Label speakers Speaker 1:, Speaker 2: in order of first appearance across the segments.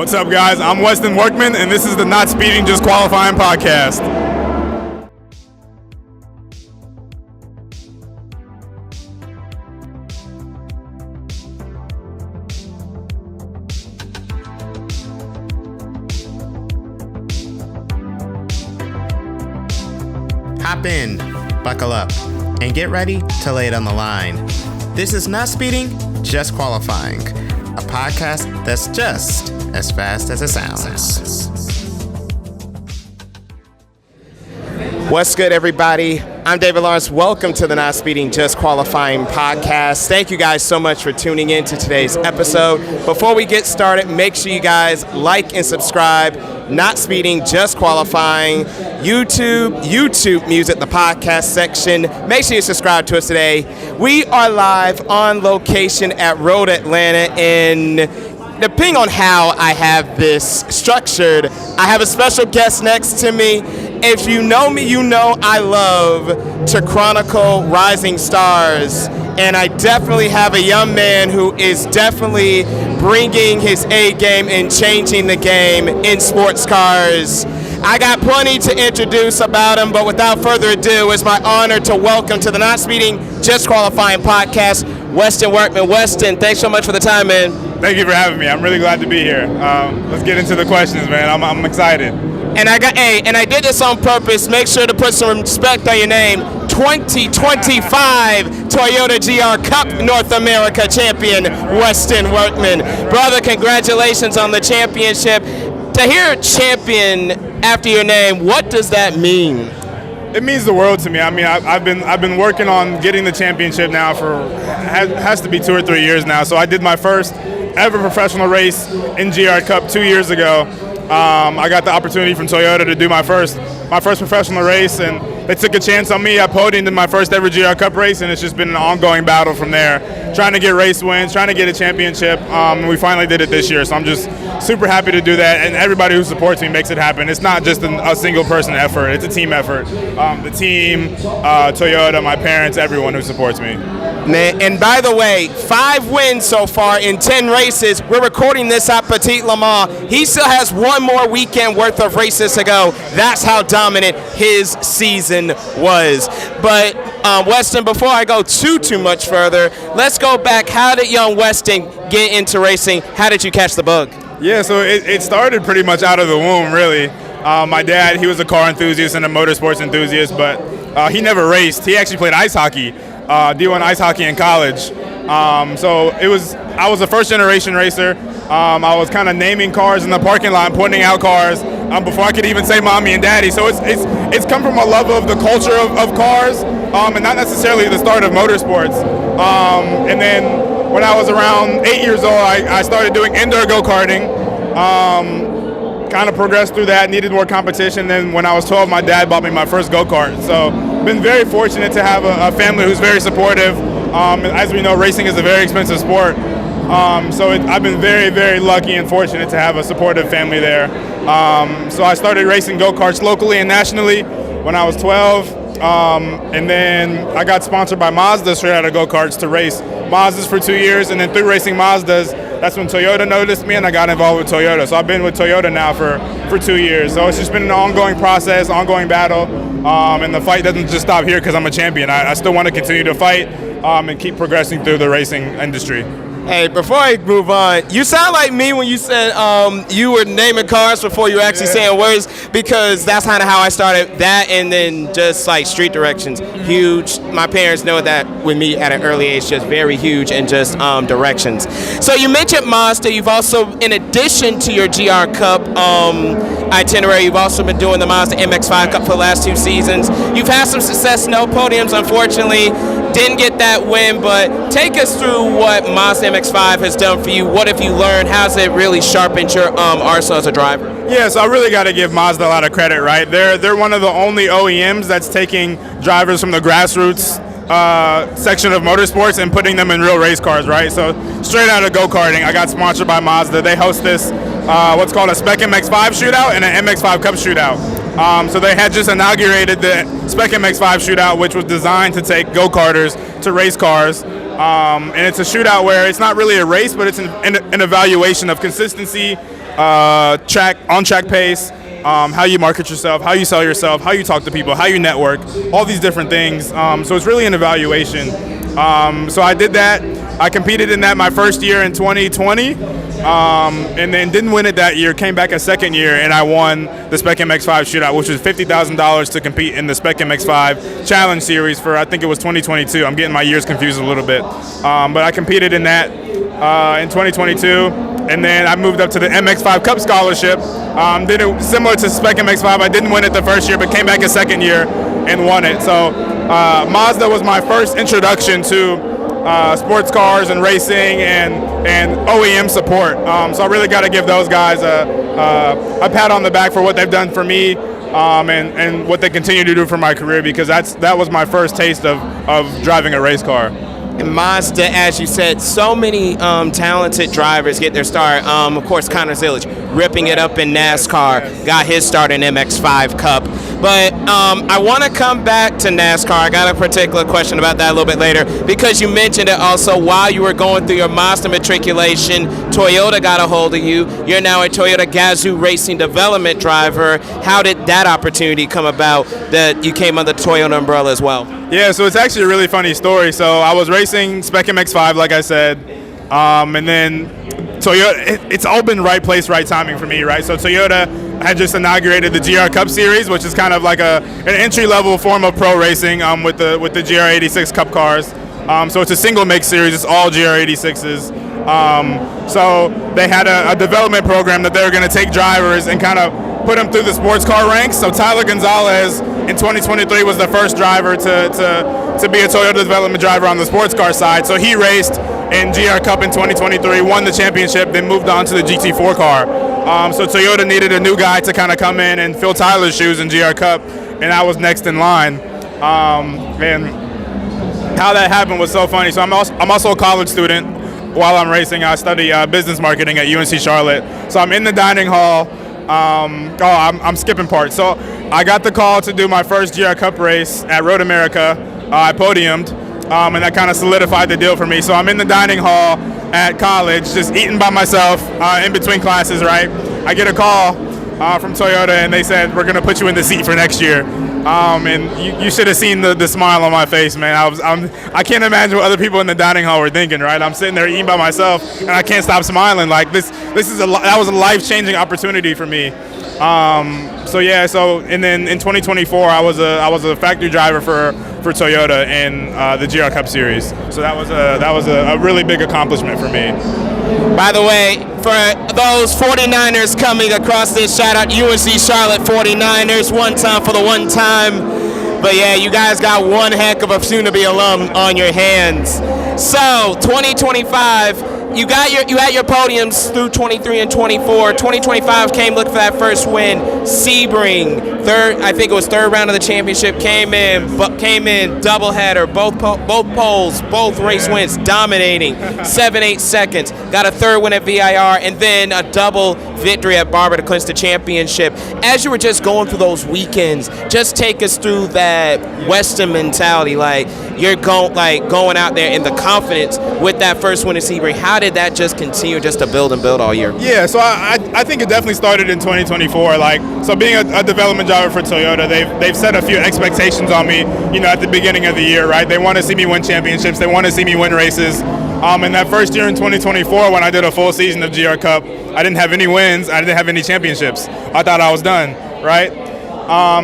Speaker 1: What's up, guys? I'm Westin Workman, and this is the Not Speeding, Just Qualifying podcast.
Speaker 2: Hop in, buckle up, and get ready to lay it on the line. This is Not Speeding, Just Qualifying, a podcast that's just as fast as it sounds. What's good, everybody? I'm David Lawrence. Welcome to the Not Speeding, Just Qualifying podcast. Thank you guys so much for tuning in to today's episode. Before we get started, make sure you guys like and subscribe. Not Speeding, Just Qualifying, YouTube Music, the podcast section. Make sure you subscribe to us today. We are live on location at Road Atlanta, and depending on how I have this structured, I have a special guest next to me. If you know me, you know I love to chronicle rising stars, and I definitely have a young man who is definitely bringing his A game and changing the game in sports cars. I got plenty to introduce about him, but without further ado, it's my honor to welcome to the Not Speeding, Just Qualifying podcast, Westin Workman. Westin, thanks so much for the time, man.
Speaker 1: Thank you for having me. I'm really glad to be here. Let's get into the questions, man. I'm excited.
Speaker 2: And I did this on purpose. Make sure to put some respect on your name. 2025 Toyota GR Cup North America champion, Westin Workman. Brother, congratulations on the championship. To hear champion after your name, what does that mean?
Speaker 1: It means the world to me. I mean, I've been working on getting the championship now for has to be 2 or 3 years now. So I did my first ever professional race in GR Cup 2 years ago. I got the opportunity from Toyota to do my first professional race, and they took a chance on me. I podiumed in my first ever GR Cup race, and it's just been an ongoing battle from there, trying to get race wins, trying to get a championship, and we finally did it this year. So I'm just super happy to do that, and everybody who supports me makes it happen. It's not just a single person effort, it's a team effort. The team, Toyota, my parents, everyone who supports me.
Speaker 2: Man, and by the way, 5 wins so far in 10 races. We're recording this at Petit Le Mans. He still has one more weekend worth of races to go. That's how dominant his season was. But Westin, before I go too much further, let's go back. How did young Westin get into racing? How did you catch the bug?
Speaker 1: Yeah, so it started pretty much out of the womb, really. My dad, he was a car enthusiast and a motorsports enthusiast, but he never raced. He actually played ice hockey. D1 ice hockey in college. So I was a first generation racer. I was kind of naming cars in the parking lot, pointing out cars before I could even say mommy and daddy. So it's come from a love of the culture of cars, and not necessarily the start of motorsports. And then when I was around 8 years old, I started doing indoor go-karting. Kind of progressed through that, needed more competition. Then when I was 12, my dad bought me my first go-kart. So been very fortunate to have a family who's very supportive. As we know, racing is a very expensive sport. I've been very, very lucky and fortunate to have a supportive family there. So I started racing go-karts locally and nationally when I was 12. And then I got sponsored by Mazda straight out of go-karts to race Mazdas for 2 years. And then through racing Mazdas, that's when Toyota noticed me and I got involved with Toyota. So I've been with Toyota now for 2 years. So it's just been an ongoing process, ongoing battle. And the fight doesn't just stop here because I'm a champion. I still want to continue to fight and keep progressing through the racing industry.
Speaker 2: Hey, before I move on, you sound like me when you said you were naming cars before you were actually saying words, because that's kind of how I started that, and then just like street directions, huge. My parents know that with me at an early age, just very huge, and just directions. So you mentioned Mazda. You've also, in addition to your GR Cup itinerary, you've also been doing the Mazda MX-5 Cup for the last 2 seasons. You've had some success, no podiums, unfortunately. Didn't get that win, but take us through what Mazda MX-5 has done for you. What have you learned? How's it really sharpened your arsenal as a driver?
Speaker 1: Yeah, so I really got to give Mazda a lot of credit, right? They're one of the only OEMs that's taking drivers from the grassroots section of motorsports and putting them in real race cars, right? So straight out of go-karting, I got sponsored by Mazda. They host this what's called a spec MX-5 shootout and an MX-5 Cup shootout. So they had just inaugurated the spec MX-5 shootout, which was designed to take go-karters to race cars. And it's a shootout where it's not really a race, but it's an evaluation of consistency on-track pace, how you market yourself, how you sell yourself, how you talk to people, how you network, all these different things. So it's really an evaluation. So I did that. I competed in that my first year in 2020, and then didn't win it that year. Came back a second year, and I won the Spec MX5 shootout, which was $50,000 to compete in the Spec MX5 Challenge Series for, I think it was 2022. I'm getting my years confused a little bit. But I competed in that in 2022, and then I moved up to the MX5 Cup Scholarship. Did it similar to Spec MX5. I didn't win it the first year, but came back a second year and won it. So Mazda was my first introduction to sports cars and racing and OEM support. So I really got to give those guys a pat on the back for what they've done for me and what they continue to do for my career, because that was my first taste of driving a race car.
Speaker 2: And Mazda, as you said, so many talented drivers get their start. Of course, Connor Zillage ripping it up in NASCAR, got his start in MX5 Cup. But I want to come back to NASCAR. I got a particular question about that a little bit later, because you mentioned it also while you were going through your Mazda matriculation. Toyota got a hold of you. You're now a Toyota Gazoo Racing Development driver. How did that opportunity come about that you came under the Toyota umbrella as well?
Speaker 1: Yeah, so it's actually a really funny story. So I was racing Spec MX5, like I said, and then Toyota, it's all been right place, right timing for me, right? So Toyota had just inaugurated the GR Cup Series, which is kind of like an entry-level form of pro racing with the GR86 Cup cars. So it's a single make series. It's all GR86s. So they had a development program that they were going to take drivers and kind of put them through the sports car ranks. So Tyler Gonzalez in 2023 was the first driver to be a Toyota development driver on the sports car side. So he raced in GR Cup in 2023, won the championship, then moved on to the GT4 car. So Toyota needed a new guy to kind of come in and fill Tyler's shoes in GR Cup, and I was next in line. And how that happened was so funny. So I'm also a college student. While I'm racing, I study business marketing at UNC Charlotte. So I'm in the dining hall. I'm skipping parts. So I got the call to do my first GR Cup race at Road America. I podiumed, and that kind of solidified the deal for me. So I'm in the dining hall at college, just eating by myself in between classes, right? I get a call from Toyota, and they said, we're going to put you in the seat for next year. And you should have seen the smile on my face, man. I can't imagine what other people in the dining hall were thinking, right? I'm sitting there eating by myself, and I can't stop smiling. Like that was a life-changing opportunity for me. And then in 2024, I was a factory driver for Toyota in the GR Cup Series. So that was a really big accomplishment for me.
Speaker 2: By the way, for those 49ers coming across this, shout out UNC Charlotte 49ers, one time for the one time. But yeah, you guys got one heck of a soon-to-be alum on your hands. So 2025. You had your podiums through 23 and 24. 2025 came looking for that first win. Sebring, I think it was third round of the championship, came in doubleheader, both poles, both race wins, dominating, 7-8 seconds. Got a third win at VIR, and then a double victory at Barber to clinch the championship. As you were just going through those weekends, just take us through that Westin mentality, like you're going out there in the confidence with that first win at Sebring. How did that just continue just to build and build all year?
Speaker 1: Yeah, so I think it definitely started in 2024. So being a development driver for Toyota, they've set a few expectations on me, at the beginning of the year, right? They want to see me win championships. They want to see me win races. And that first year in 2024, when I did a full season of GR Cup, I didn't have any wins. I didn't have any championships. I thought I was done, right?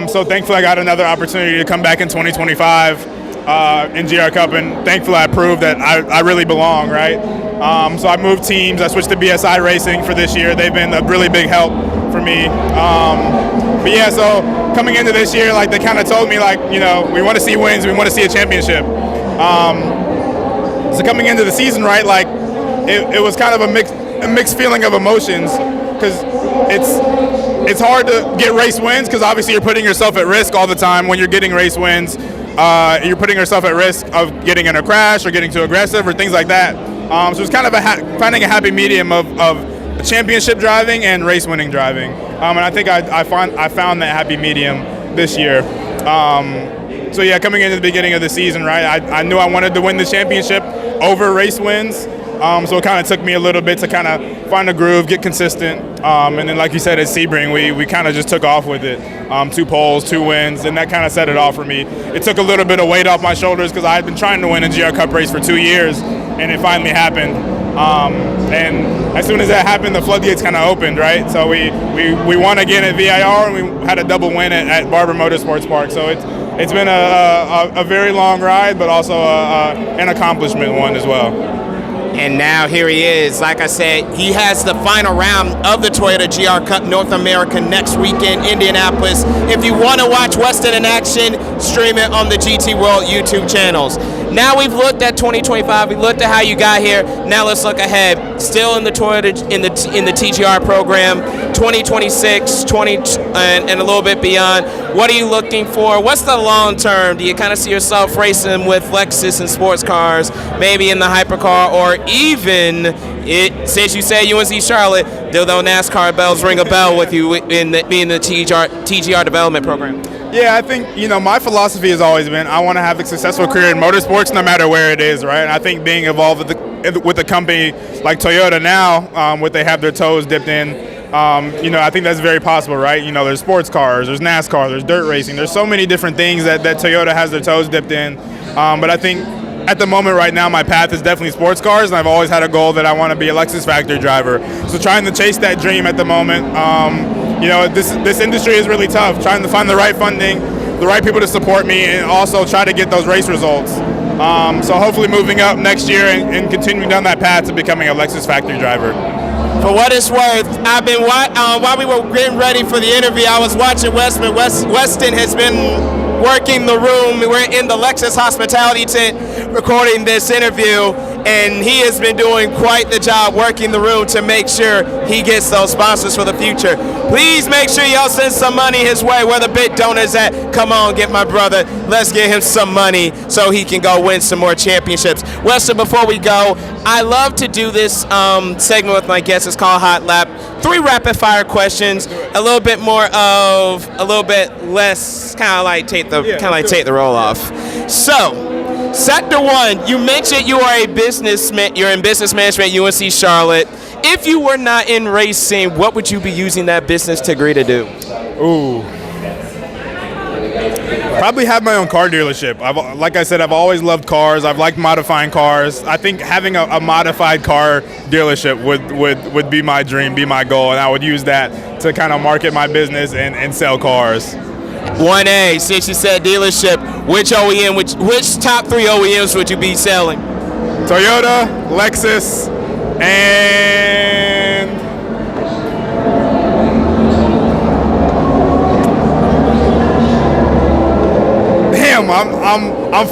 Speaker 1: So thankfully, I got another opportunity to come back in 2025 in GR Cup, and thankfully, I proved that I really belong, right? So I moved teams. I switched to BSI Racing for this year. They've been a really big help for me. But yeah, so coming into this year, they kind of told me, we want to see wins. We want to see a championship. So coming into the season, right, it was kind of a mixed feeling of emotions, because it's hard to get race wins, because obviously you're putting yourself at risk all the time when you're getting race wins. You're putting yourself at risk of getting in a crash or getting too aggressive or things like that. So it's kind of finding a happy medium of championship driving and race winning driving. And I think I found that happy medium this year. So yeah, coming into the beginning of the season, right, I knew I wanted to win the championship over race wins. So it kind of took me a little bit to kind of find a groove, get consistent. And then, like you said, at Sebring, we kind of just took off with it. 2 poles, 2 wins, and that kind of set it off for me. It took a little bit of weight off my shoulders because I had been trying to win a GR Cup race for 2 years, and it finally happened. And as soon as that happened, the floodgates kind of opened, right? So we won again at VIR, and we had a double win at Barber Motorsports Park. So it's been a very long ride, but also an accomplishment one as well.
Speaker 2: And now here he is. Like I said, he has the final round of the Toyota GR Cup North America next weekend, Indianapolis. If you want to watch Westin in action, stream it on the GT World YouTube channels. Now we've looked at 2025. We looked at how you got here. Now let's look ahead. Still in the Toyota in the TGR program, 2026, and a little bit beyond. What are you looking for? What's the long term? Do you kind of see yourself racing with Lexus and sports cars, maybe in the hypercar, or even since you say UNC Charlotte, do those NASCAR bells ring a bell with you in being the TGR development program?
Speaker 1: Yeah, I think, my philosophy has always been I want to have a successful career in motorsports no matter where it is, right? And I think being involved with a company like Toyota now, what they have their toes dipped in, I think that's very possible, right? There's sports cars, there's NASCAR, there's dirt racing. There's so many different things that Toyota has their toes dipped in. But I think at the moment right now, my path is definitely sports cars, and I've always had a goal that I want to be a Lexus factory driver. So trying to chase that dream at the moment, this industry is really tough, trying to find the right funding, the right people to support me, and also try to get those race results. So hopefully moving up next year and continuing down that path to becoming a Lexus factory driver.
Speaker 2: For what it's worth, I've been while we were getting ready for the interview, I was watching Westin. Westin has been working the room. We're in the Lexus hospitality tent recording this interview, and he has been doing quite the job working the room to make sure he gets those sponsors for the future. Please make sure y'all send some money his way, where the big donors at. Come on, get my brother. Let's get him some money so he can go win some more championships. Weston, before we go, I love to do this segment with my guests. It's called Hot Lap. 3 rapid fire questions, a little bit less, kind of like take the roll off. So, Sector 1, you mentioned you are a businessman. You're in business management at UNC Charlotte. If you were not in racing, what would you be using that business degree to do?
Speaker 1: Ooh. Probably have my own car dealership. Like I said, I've always loved cars. I've liked modifying cars. I think having a modified car dealership would be my dream, be my goal, and I would use that to kind of market my business and sell cars.
Speaker 2: 1A, since you said dealership, which top 3 OEMs would you be selling?
Speaker 1: Toyota, Lexus, and damn, I'm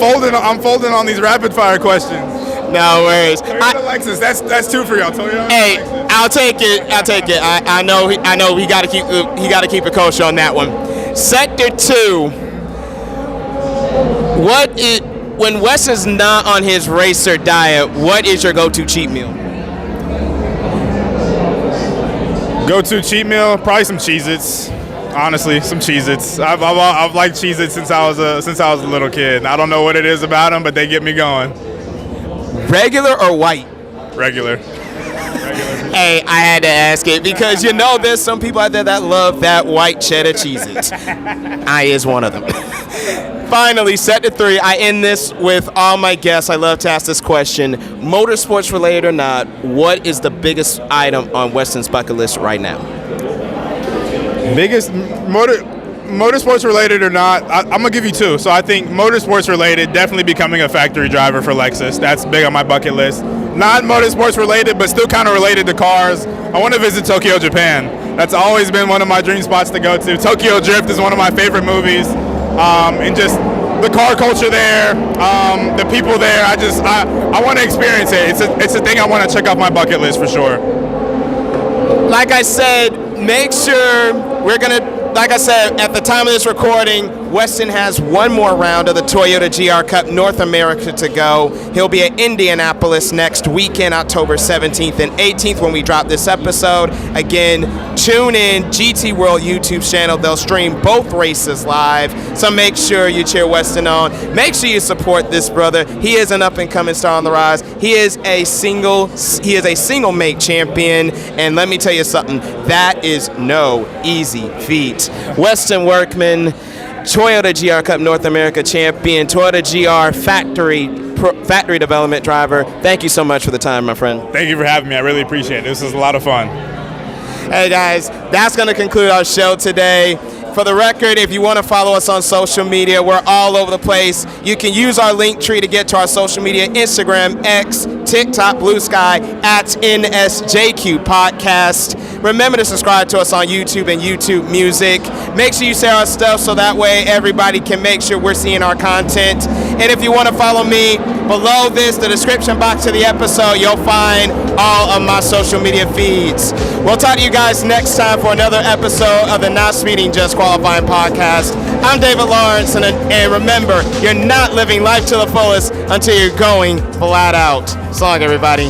Speaker 1: folding on these rapid fire questions.
Speaker 2: No worries.
Speaker 1: Toyota, Lexus, that's 2 for y'all. Toyota,
Speaker 2: hey,
Speaker 1: Lexus.
Speaker 2: I'll take it. I know he got to keep it kosher on that one. Sector 2. When Wes is not on his racer diet, what is your go-to cheat meal?
Speaker 1: Go-to cheat meal, probably some Cheez-Its. Honestly, some Cheez-Its. I've liked Cheez-Its since I was a little kid. I don't know what it is about them, but they get me going.
Speaker 2: Regular or white?
Speaker 1: Regular.
Speaker 2: Hey, I had to ask it because there's some people out there that love that white cheddar Cheez-Its. I is one of them. Finally, Sector 3, I end this with all my guests. I love to ask this question. Motorsports related or not, what is the biggest item on Weston's bucket list right now?
Speaker 1: Biggest motorsports related or not, I'm going to give you 2. So I think motorsports related, definitely becoming a factory driver for Lexus. That's big on my bucket list. Not motorsports related, but still kind of related to cars. I want to visit Tokyo, Japan. That's always been one of my dream spots to go to. Tokyo Drift is one of my favorite movies. And just the car culture there, the people there, I want to experience it. It's a thing I want to check off my bucket list for sure.
Speaker 2: Like I said, make sure like I said, at the time of this recording, Weston has one more round of the Toyota GR Cup North America to go. He'll be at Indianapolis next weekend, October 17th and 18th when we drop this episode. Again, tune in, GT World YouTube channel. They'll stream both races live. So make sure you cheer Weston on. Make sure you support this brother. He is an up-and-coming star on the rise. He is a single make champion, and let me tell you something, that is no easy feat. Westin Workman, Toyota GR Cup North America champion, Toyota GR factory development driver. Thank you so much for the time, my friend.
Speaker 1: Thank you for having me. I really appreciate it. This was a lot of fun.
Speaker 2: Hey guys, that's going to conclude our show today. For the record, if you want to follow us on social media, we're all over the place. You can use our link tree to get to our social media, Instagram, X, TikTok, Blue Sky, at NSJQ Podcast. Remember to subscribe to us on YouTube and YouTube Music. Make sure you share our stuff so that way everybody can make sure we're seeing our content. And if you want to follow me, below this, the description box of the episode, you'll find all of my social media feeds. We'll talk to you guys next time for another episode of the Not Speeding, Just Qualifying podcast. I'm David Lawrence, and remember, you're not living life to the fullest until you're going flat out. So long, everybody.